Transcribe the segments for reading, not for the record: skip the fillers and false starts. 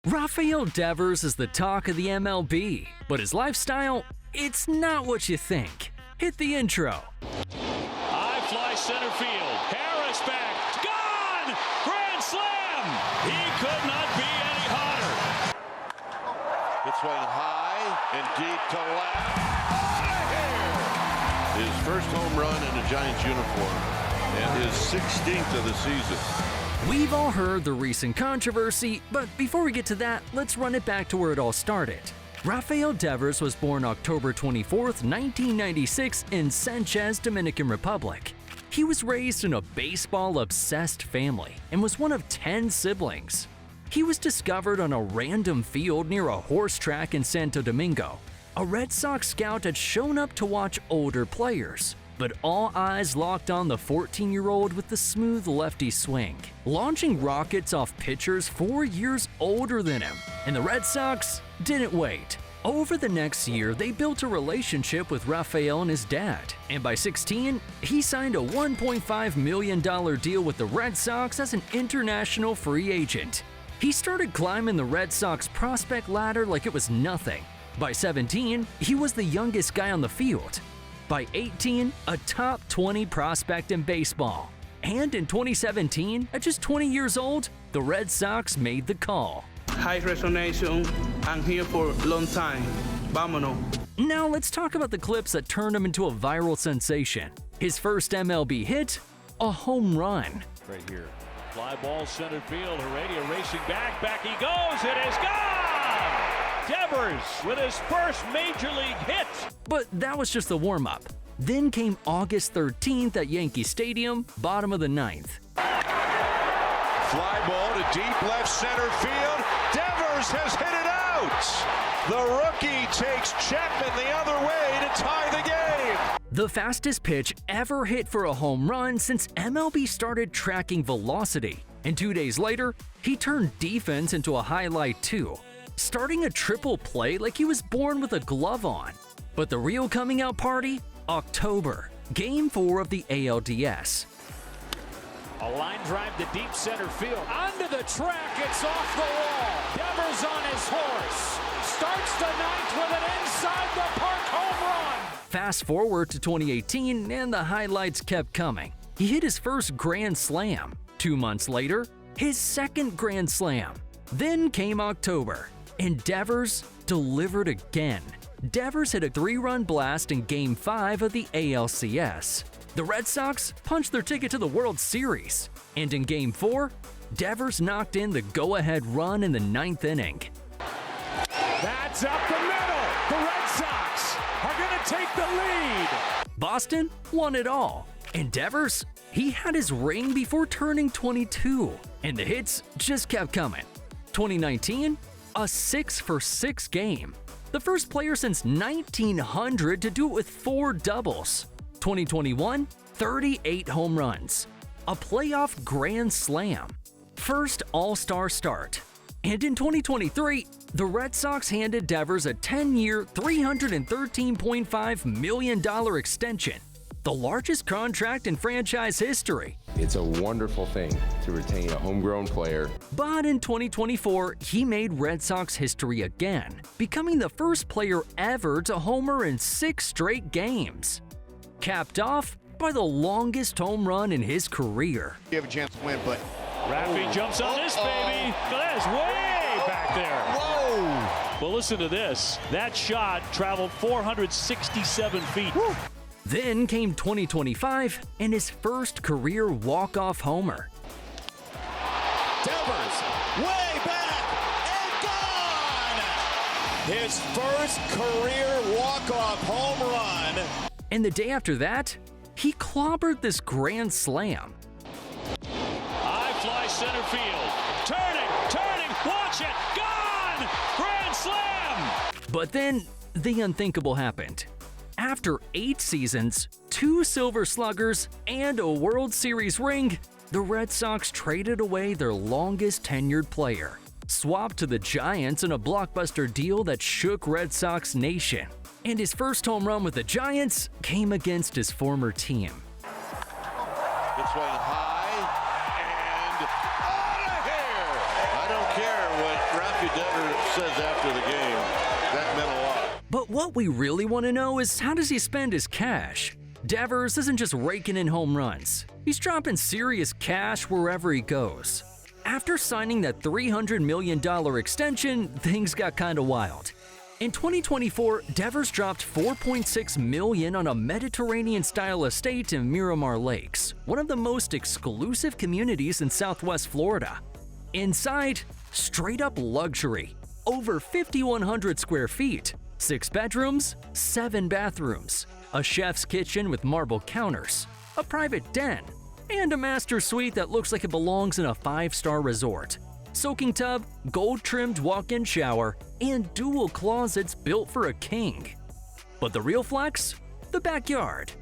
Rafael Devers is the talk of the MLB, but his lifestyle, it's not what you think. Hit the intro. High fly center field. Harris back. Gone! Grand slam! He could not be any hotter. It's swung high and deep to left. Out of here! His first home run in a Giants uniform and his 16th of the season. We've all heard the recent controversy, but before we get to that, let's run it back to where it all started. Rafael Devers was born October 24, 1996 in Sanchez, Dominican Republic. He was raised in a baseball-obsessed family and was one of 10 siblings. He was discovered on a random field near a horse track in Santo Domingo. A Red Sox scout had shown up to watch older players, but all eyes locked on the 14-year-old with the smooth lefty swing, launching rockets off pitchers 4 years older than him. And the Red Sox didn't wait. Over the next year, they built a relationship with Rafael and his dad, and by 16, he signed a $1.5 million deal with the Red Sox as an international free agent. He started climbing the Red Sox prospect ladder like it was nothing. By 17, he was the youngest guy on the field. By 18, a top 20 prospect in baseball. And in 2017, at just 20 years old, the Red Sox made the call. High resonation, I'm here for a long time. Vámonos. Now let's talk about the clips that turned him into a viral sensation. His first MLB hit, a home run. Right here. Fly ball center field. Heredia racing back. Back he goes. It is gone! Devers with his first major league hit. But that was just the warm-up. Then came August 13th at Yankee Stadium, bottom of the ninth. Fly ball to deep left center field. Devers has hit it out. The rookie takes Chapman the other way to tie the game. The fastest pitch ever hit for a home run since MLB started tracking velocity. And 2 days later, he turned defense into a highlight too, starting a triple play like he was born with a glove on. But the real coming out party? October, Game 4 of the ALDS. A line drive to deep center field. Onto the track, it's off the wall. Devers on his horse. Starts the ninth with an inside the park home run. Fast forward to 2018 and the highlights kept coming. He hit his first grand slam. 2 months later, his second grand slam. Then came October, and Devers delivered again. Devers hit a 3-run blast in Game 5 of the ALCS. The Red Sox punched their ticket to the World Series, and in Game 4, Devers knocked in the go-ahead run in the 9th inning. That's up the middle. The Red Sox are going to take the lead. Boston won it all, and Devers, he had his ring before turning 22, and the hits just kept coming. 2019, a 6-for-6 game. The first player since 1900 to do it with 4 doubles. 2021, 38 home runs. A playoff grand slam. First All-Star start. And in 2023, the Red Sox handed Devers a 10-year, $313.5 million extension, the largest contract in franchise history. It's a wonderful thing to retain a homegrown player. But in 2024, he made Red Sox history again, becoming the first player ever to homer in 6 straight games. Capped off by the longest home run in his career. You have a chance to win, but Rafi jumps on this baby. That is way back there. Whoa! Well, listen to this. That shot traveled 467 feet. Woo. Then came 2025 and his first career walk-off homer. Devers, way back and gone! His first career walk-off home run. And the day after that, he clobbered this grand slam. High fly center field. Turning, watch it, gone! Grand slam! But then the unthinkable happened. After 8 seasons, 2 Silver Sluggers, and a World Series ring, the Red Sox traded away their longest tenured player, swapped to the Giants in a blockbuster deal that shook Red Sox Nation. And his first home run with the Giants came against his former team. It's swung high and out of here. I don't care what Rafi Devers says after the game, that meant a lot. But what we really want to know is, how does he spend his cash? Devers isn't just raking in home runs. He's dropping serious cash wherever he goes. After signing that $300 million extension, things got kinda wild. In 2024, Devers dropped $4.6 million on a Mediterranean-style estate in Miramar Lakes, one of the most exclusive communities in Southwest Florida. Inside, straight-up luxury, over 5,100 square feet, 6 bedrooms, 7 bathrooms, a chef's kitchen with marble counters, a private den, and a master suite that looks like it belongs in a 5-star resort. Soaking tub, gold-trimmed walk-in shower, and dual closets built for a king. But the real flex? The backyard.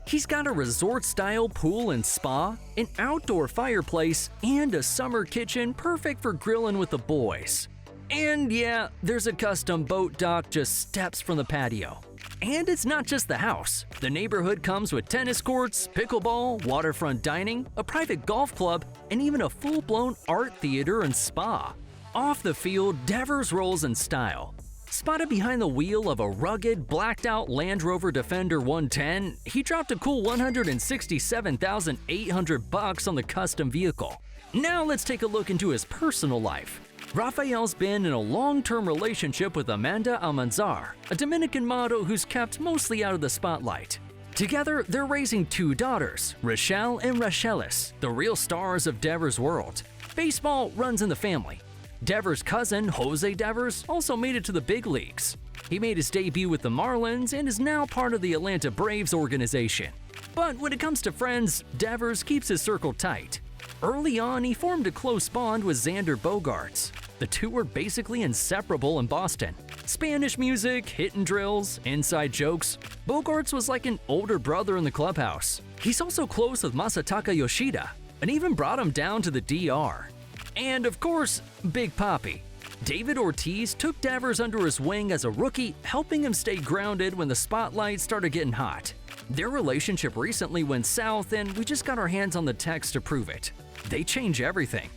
He's got a resort-style pool and spa, an outdoor fireplace, and a summer kitchen perfect for grilling with the boys. And yeah, there's a custom boat dock just steps from the patio. And it's not just the house. The neighborhood comes with tennis courts, pickleball, waterfront dining, a private golf club, and even a full-blown art theater and spa. Off the field, Devers rolls in style. Spotted behind the wheel of a rugged, blacked-out Land Rover Defender 110, he dropped a cool $167,800 on the custom vehicle. Now let's take a look into his personal life. Rafael's been in a long-term relationship with Amanda Almanzar, a Dominican model who's kept mostly out of the spotlight. Together, they're raising 2 daughters, Rochelle and Rachelis, the real stars of Devers' world. Baseball runs in the family. Devers' cousin, Jose Devers, also made it to the big leagues. He made his debut with the Marlins and is now part of the Atlanta Braves organization. But when it comes to friends, Devers keeps his circle tight. Early on, he formed a close bond with Xander Bogaerts. The two were basically inseparable in Boston. Spanish music, hitting drills, inside jokes. Bogaerts was like an older brother in the clubhouse. He's also close with Masataka Yoshida, and even brought him down to the DR. And of course, Big Papi. David Ortiz took Devers under his wing as a rookie, helping him stay grounded when the spotlight started getting hot. Their relationship recently went south, and we just got our hands on the text to prove it. They change everything.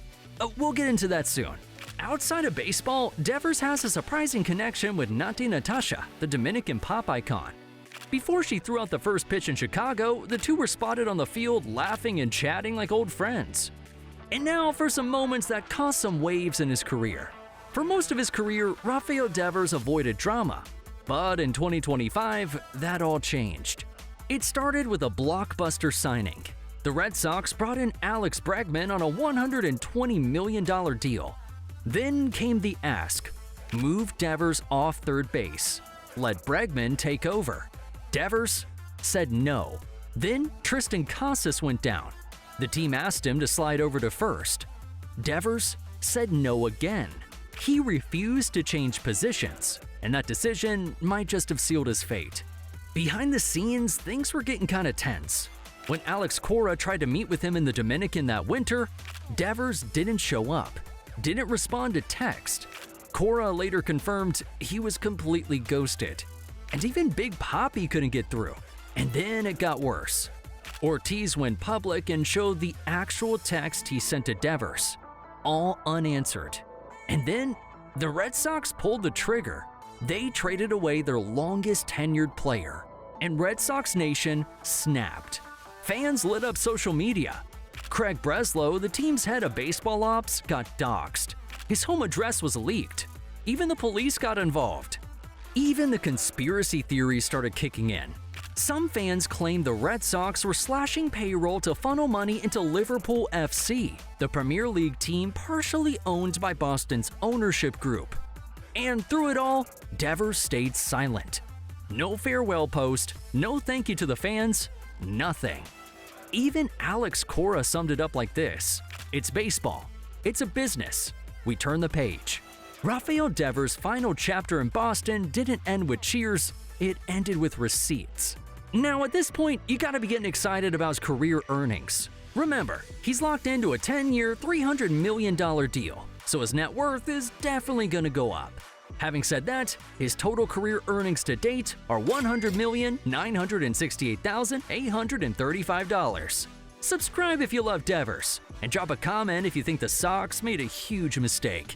We'll get into that soon. Outside of baseball, Devers has a surprising connection with Nati Natasha, the Dominican pop icon. Before she threw out the first pitch in Chicago, the two were spotted on the field laughing and chatting like old friends. And now for some moments that caused some waves in his career. For most of his career, Rafael Devers avoided drama. But in 2025, that all changed. It started with a blockbuster signing. The Red Sox brought in Alex Bregman on a $120 million deal. Then came the ask: move Devers off third base. Let Bregman take over. Devers said no. Then Tristan Casas went down. The team asked him to slide over to first. Devers said no again. He refused to change positions, and that decision might just have sealed his fate. Behind the scenes, things were getting kinda tense. When Alex Cora tried to meet with him in the Dominican that winter, Devers didn't show up, didn't respond to text. Cora later confirmed he was completely ghosted. And even Big Papi couldn't get through. And then it got worse. Ortiz went public and showed the actual text he sent to Devers, all unanswered. And then the Red Sox pulled the trigger. They traded away their longest tenured player, and Red Sox Nation snapped. Fans lit up social media. Craig Breslow, the team's head of baseball ops, got doxxed. His home address was leaked. Even the police got involved. Even the conspiracy theories started kicking in. Some fans claimed the Red Sox were slashing payroll to funnel money into Liverpool FC, the Premier League team partially owned by Boston's ownership group. And through it all, Devers stayed silent. No farewell post, no thank you to the fans, nothing. Even Alex Cora summed it up like this: it's baseball. It's a business. We turn the page. Rafael Devers' final chapter in Boston didn't end with cheers, it ended with receipts. Now at this point, you gotta be getting excited about his career earnings. Remember, he's locked into a 10-year, $300 million deal, so his net worth is definitely gonna go up. Having said that, his total career earnings to date are $100,968,835. Subscribe if you love Devers, and drop a comment if you think the Sox made a huge mistake.